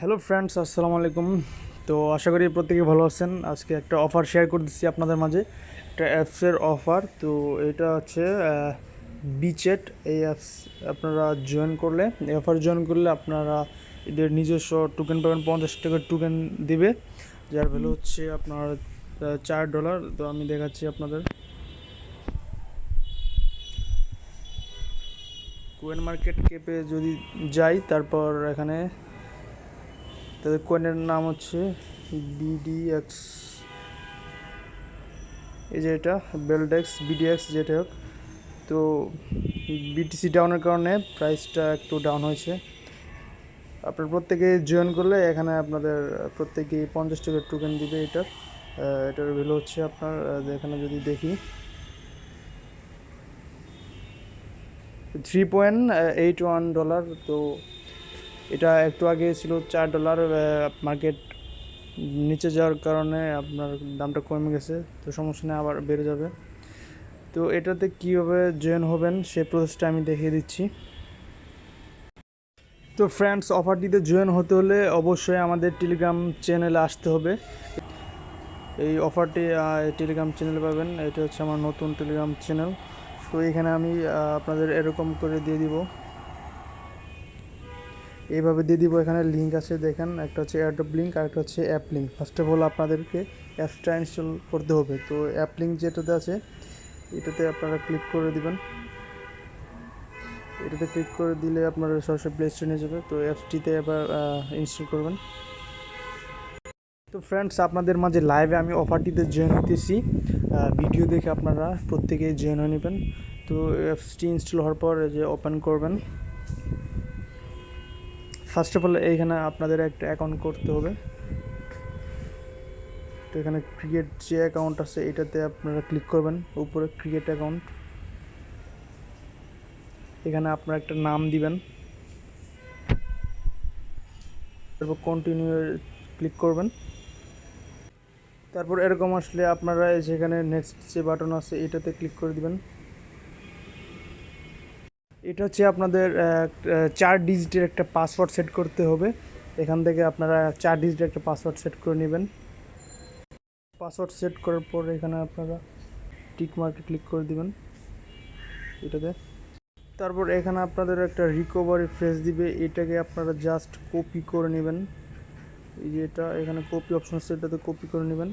Hello friends, আসসালামু আলাইকুম। তো আশা করি প্রত্যেকে ভালো আছেন। আজকে একটা অফার শেয়ার করে দিচ্ছি আপনাদের মাঝে, একটা অ্যাপসের অফার। তো এটা হচ্ছে বিচ্যাট। এই অ্যাপস আপনারা জয়েন করলে, এই অফার জয়েন করলে আপনারা এদের নিজস্ব টোকেন পাবেন। 50 টাকার টোকেন দিবে, যার ভ্যালু হচ্ছে আপনার $4। তো আমি দেখাচ্ছি আপনাদের। কোয়েন মার্কেট ক্যাপে যদি যাই, তারপর এখানে তাদের কয়েনের নাম হচ্ছে BDX। এই যে এটা বেলডেক্স BDX যেটা হোক। তো বিটিসি ডাউনের কারণে প্রাইসটা একটু ডাউন হয়েছে। আপনার প্রত্যেকে জয়েন করলে এখানে আপনাদের প্রত্যেকেই 50 টাকার টোকেন দিবে। এটার ভ্যালু হচ্ছে আপনার এখানে যদি দেখি $3.81। তো এটা একটু আগে ছিল $4। মার্কেট নিচে যাওয়ার কারণে আপনার দামটা কমে গেছে। তো সমস্যা নেই, আবার বেড়ে যাবে। তো এটাতে কীভাবে জয়েন হবেন সেই প্রসেসটা আমি দেখিয়ে দিচ্ছি। তো ফ্রেন্ডস, অফারটিতে জয়েন হতে হলে অবশ্যই আমাদের টেলিগ্রাম চ্যানেলে আসতে হবে। এই অফারটি টেলিগ্রাম চ্যানেলে পাবেন। এটা হচ্ছে আমার নতুন টেলিগ্রাম চ্যানেল। তো এখানে আমি আপনাদের এরকম করে দিয়ে দিব, এইভাবে দিয়ে দিব। এখানে লিঙ্ক আছে, দেখেন, একটা হচ্ছে এয়ারড্রপ লিঙ্ক আর একটা হচ্ছে app link. First of all আপনাদেরকে অ্যাপসটা ইনস্টল করতে হবে। তো অ্যাপ লিঙ্ক যেটাতে আছে এটাতে আপনারা ক্লিক করে দিবেন। এটাতে ক্লিক করে দিলে আপনারা সরাসরি প্লে স্টোরে নিয়ে যাবে। তো অ্যাপসটিতে এবার ইনস্টল করবেন। তো ফ্রেন্ডস, আপনাদের মাঝে লাইভে আমি অফারটিতে জয়েন হতেছি। ভিডিও দেখে আপনারা প্রত্যেকেই জয়েন হয়ে নেবেন। তো অ্যাপসটি ইনস্টল হওয়ার পর যে ওপেন করবেন, ফার্স্ট অফ অল এইখানে আপনাদের একটা অ্যাকাউন্ট করতে হবে। তো এখানে ক্রিয়েট যে অ্যাকাউন্ট আছে এটাতে আপনারা ক্লিক করবেন, উপরে ক্রিয়েট অ্যাকাউন্ট। এখানে আপনারা একটা নাম দিবেন, তারপর কন্টিনিউ ক্লিক করবেন। তারপর এরকম আসলে আপনারা যেখানে নেক্সট যে বাটন আছে এটাতে ক্লিক করে দিবেন। এটা হচ্ছে আপনাদের 4 ডিজিটের একটা পাসওয়ার্ড সেট করতে হবে। এখান থেকে আপনারা 4 ডিজিটের একটা পাসওয়ার্ড সেট করে নেবেন। পাসওয়ার্ড সেট করার পর এখানে আপনারা টিক মার্কে ক্লিক করে দিবেন এটাতে। তারপর এখানে আপনাদের একটা রিকভারি ফ্রেজ দিবে, এটাকে আপনারা জাস্ট কপি করে নেবেন। এই যে এটা এখানে কপি অপশন আছে, এটাতে কপি করে নেবেন।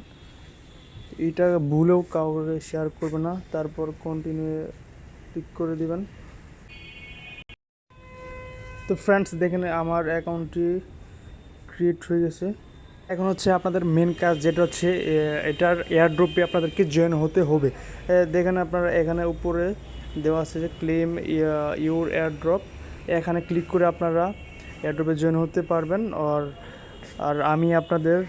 এটা ভুলেও কাউকে শেয়ার করবে না। তারপর কন্টিনিউ ক্লিক করে দিবেন। তো ফ্রেন্ডস, দেখেন আমার অ্যাকাউন্টটি ক্রিয়েট হয়ে গেছে। এখন হচ্ছে আপনাদের মেন কাজ, যেটা হচ্ছে এটার এয়ারড্রপে আপনাদেরকে জয়েন হতে হবে। দেখেন আপনারা এখানে উপরে দেওয়া আছে যে ক্লেম ইউর এয়ারড্রপ। এখানে ক্লিক করে আপনারা এয়ারড্রপে জয়েন হতে পারবেন। আর আমি আপনাদের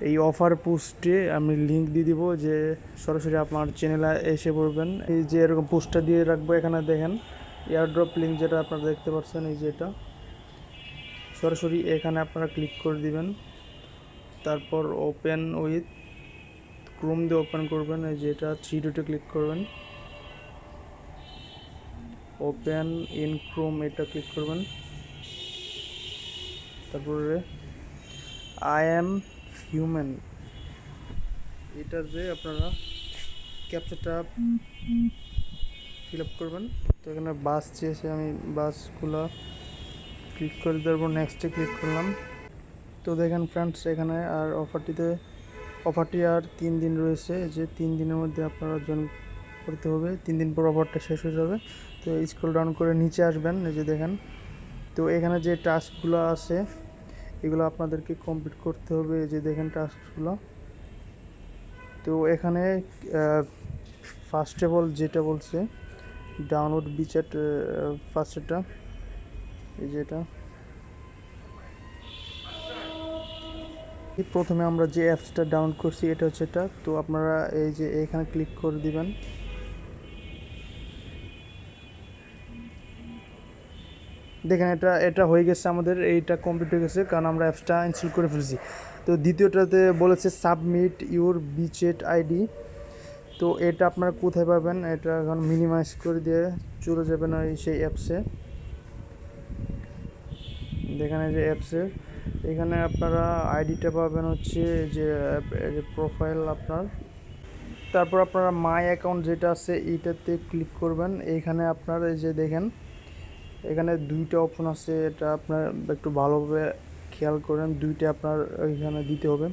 এই অফার পোস্টে আমি লিঙ্ক দিয়ে দিব, যে সরাসরি আপনার চ্যানেলে এসে পড়বেন। এই যে এরকম পোস্টটা দিয়ে রাখবো। এখানে দেখেন এয়ারড্রপ লিঙ্ক যেটা আপনারা দেখতে পাচ্ছেন, এই যে এটা সরাসরি এখানে আপনারা ক্লিক করে দিবেন। তারপর ওপেন উইথ ক্রোম দিয়ে ওপেন করবেন। এই যে এটা 3 ডটে ক্লিক করবেন, ওপেন ইন ক্রোম এটা ক্লিক করবেন। তারপরে আই অ্যাম হিউম্যান এটার যে আপনারা ক্যাপচারটা ফিল আপ করবেন। তো এখানে বাস চেয়েছে, আমি বাসগুলো ক্লিক করে দেবো, নেক্সটে ক্লিক করলাম। তো দেখেন ফ্রেন্ডস, এখানে আর অফারটি আর 3 দিন রয়েছে। যে 3 দিনের মধ্যে আপনারা জয়েন করতে হবে। 3 দিন পর অফারটা শেষ হয়ে যাবে। তো স্ক্রল ডাউন করে নিচে আসবেন, এই যে দেখেন। তো এখানে যে টাস্কগুলো আছে এগুলো আপনাদেরকে কমপ্লিট করতে হবে। এই যে দেখেন টাস্কগুলো। তো এখানে ফার্স্ট অফ অল যেটা বলছে ডাউনলোড বিচ্যাট, ফার্স্টটা এই যে এটা। প্রথমে আমরা যে অ্যাপসটা ডাউনলোড করছি এটা হচ্ছে এটা। তো আপনারা এই যে এখানে ক্লিক করে দিবেন। দেখেন এটা হয়ে গেছে, আমাদের এইটা কমপ্লিট হয়ে গেছে, কারণ আমরা অ্যাপসটা ইনস্টল করে ফেলছি। তো দ্বিতীয়টাতে বলেছে সাবমিট ইউর বিচ্যাট আইডি। তো এটা আপনারা কোথায় পাবেন, এটা এখন মিনিমাইজ করে দিয়ে চলে যাবেন ওই সেই অ্যাপসে। এখানে যে অ্যাপসের এখানে আপনারা আইডিটা পাবেন হচ্ছে যে প্রোফাইল আপনার। তারপর আপনারা মাই অ্যাকাউন্ট যেটা আছে এইটাতে ক্লিক করবেন। এইখানে আপনার এই যে দেখেন এখানে দুইটা অপশন আছে, এটা আপনার একটু ভালোভাবে খেয়াল করেন, দুইটা আপনার এখানে দিতে হবে।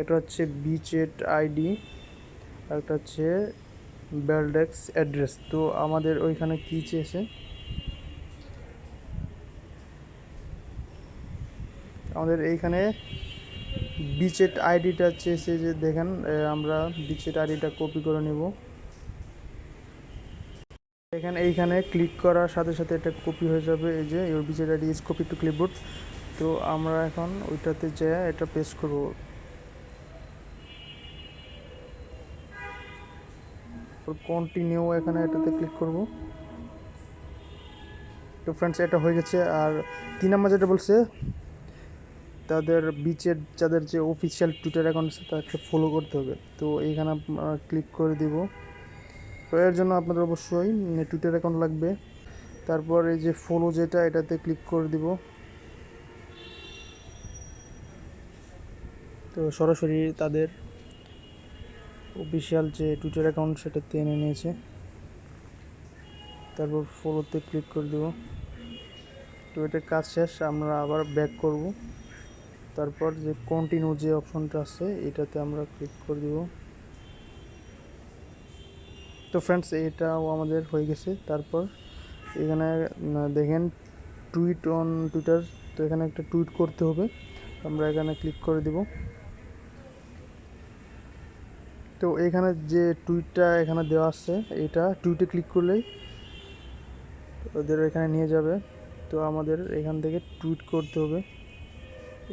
এটা হচ্ছে বিচেট আইডি আর একটা হচ্ছে বেলডেক্স অ্যাড্রেস। তো আমাদের ওইখানে কী চেয়েছে, আমাদের এইখানে বিচেট আইডিটা চেয়েছে যে দেখেন আমরা বিচেট আইডিটা কপি করে নেব। এইখানে ক্লিক করার সাথে সাথে এটা কপি হয়ে যাবে, এই যে your Bitget ID is copy to clipboard. তো আমরা এখন ওইটাতে যেয়ে এটা পেস্ট করব। কন্টিনিউ এখানে এটাতে ক্লিক করব। তো ফ্রেন্ডস এটা হয়ে গেছে। আর 3 নম্বর যেটা বলছে তাদের বিচের যাদের যে অফিসিয়াল টুইটার অ্যাকাউন্ট আছে তাকে ফলো করতে হবে। তো এইখানে আপনারা ক্লিক করে দিব। তো এর জন্য আপনাদের অবশ্যই টুইটার অ্যাকাউন্ট লাগবে। তারপর এই যে ফলো যেটা এটাতে ক্লিক করে দিব। তো সরাসরি তাদের অফিসিয়াল যে টুইটার অ্যাকাউন্ট সেটাতে এনে নিয়েছে। তারপর ফলোতে ক্লিক করে দেব। তো এটার কাজ শেষ, আমরা আবার ব্যাক করব। তারপর যে কন্টিনিউ যে অপশনটা আছে এটাতে আমরা ক্লিক করে দেব। তো ফ্রেন্ডস এটাও আমাদের হয়ে গেছে। তারপর এখানে দেখেন টুইট অন টুইটার, তো এখানে একটা টুইট করতে হবে, আমরা এখানে ক্লিক করে দেব। তো এখানে যে টুইটটা এখানে দেওয়া আছে এটা টুইটে ক্লিক করলেই ওদের এখানে নিয়ে যাবে। তো আমাদের এখান থেকে টুইট করতে হবে।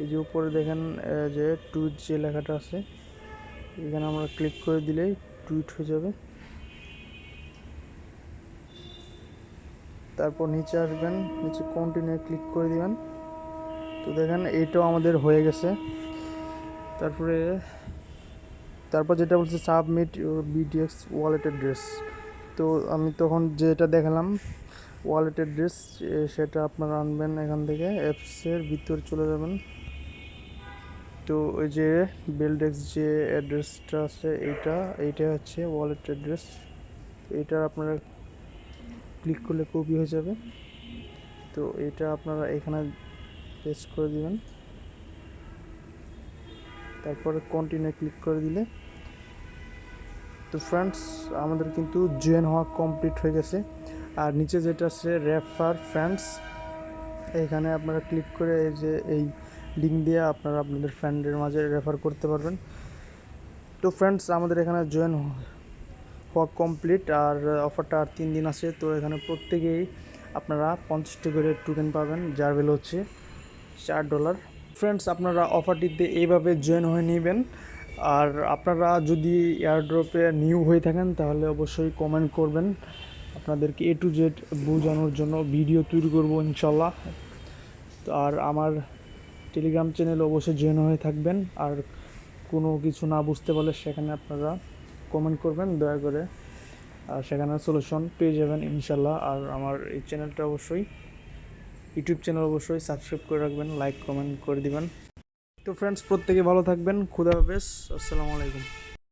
এই যে উপরে দেখেন যে টুইট যে লেখাটা আছে এখানে আমরা ক্লিক করে দিলেই টুইট হয়ে যাবে। তারপর নিচে আসবেন, নিচে কন্টিনিউ ক্লিক করে দিবেন। তো দেখেন এইটাও আমাদের হয়ে গেছে। তারপর যেটা বলছে submit your BDX wallet address. তো আমি তখন যেটা দেখালাম ওয়ালেট অ্যাড্রেস সেটা আপনারা আনবেন, এখান থেকে অ্যাপসের ভিতর চলে যাবেন। তো ওই যে বেলডেক্স যে অ্যাড্রেসটা আছে এইটা হচ্ছে ওয়ালেট অ্যাড্রেস। এটা আপনারা ক্লিক করলে কপি হয়ে যাবে। তো এটা আপনারা এখানে পেস্ট করে দিবেন। তারপরে কন্টিনিউ ক্লিক করে দিলে তো ফ্রেন্ডস আমাদের কিন্তু জয়েন হওয়া কমপ্লিট হয়ে গেছে। আর নিচে যেটা আছে রেফার ফ্রেন্ডস, এখানে আপনারা ক্লিক করে এই যে এই লিঙ্ক দিয়ে আপনারা আপনাদের ফ্রেন্ডের মাঝে রেফার করতে পারবেন। তো ফ্রেন্ডস আমাদের এখানে জয়েন হওয়া কমপ্লিট। আর অফারটা আর 3 দিন আছে। তো এখানে প্রত্যেকেই আপনারা 50টি করে টোকেন পাবেন, যার ভ্যালু হচ্ছে $4। ফ্রেন্ডস আপনারা অফারটিতে এইভাবে জয়েন হয়ে নেবেন। আর আপনারা যদি এয়ারড্রপে নিউ হয়ে থাকেন তাহলে অবশ্যই কমেন্ট করবেন, আপনাদেরকে A to Z বোঝানোর জন্য ভিডিও তৈরি করব ইনশাল্লাহ। আর আমার টেলিগ্রাম চ্যানেলে অবশ্যই জয়েন হয়ে থাকবেন। আর কোনো কিছু না বুঝতে পারলে সেখানে আপনারা কমেন্ট করবেন দয়া করে, আর সেখানে সলিউশন পেয়ে যাবেন ইনশাল্লাহ। আর আমার এই চ্যানেলটা অবশ্যই ইউটিউব চ্যানেল অবশ্যই সাবস্ক্রাইব করে রাখবেন, লাইক কমেন্ট করে দিবেন। তো ফ্রেন্ডস প্রত্যেকে ভালো থাকবেন, খুদা হাফেজ, আসসালামু আলাইকুম।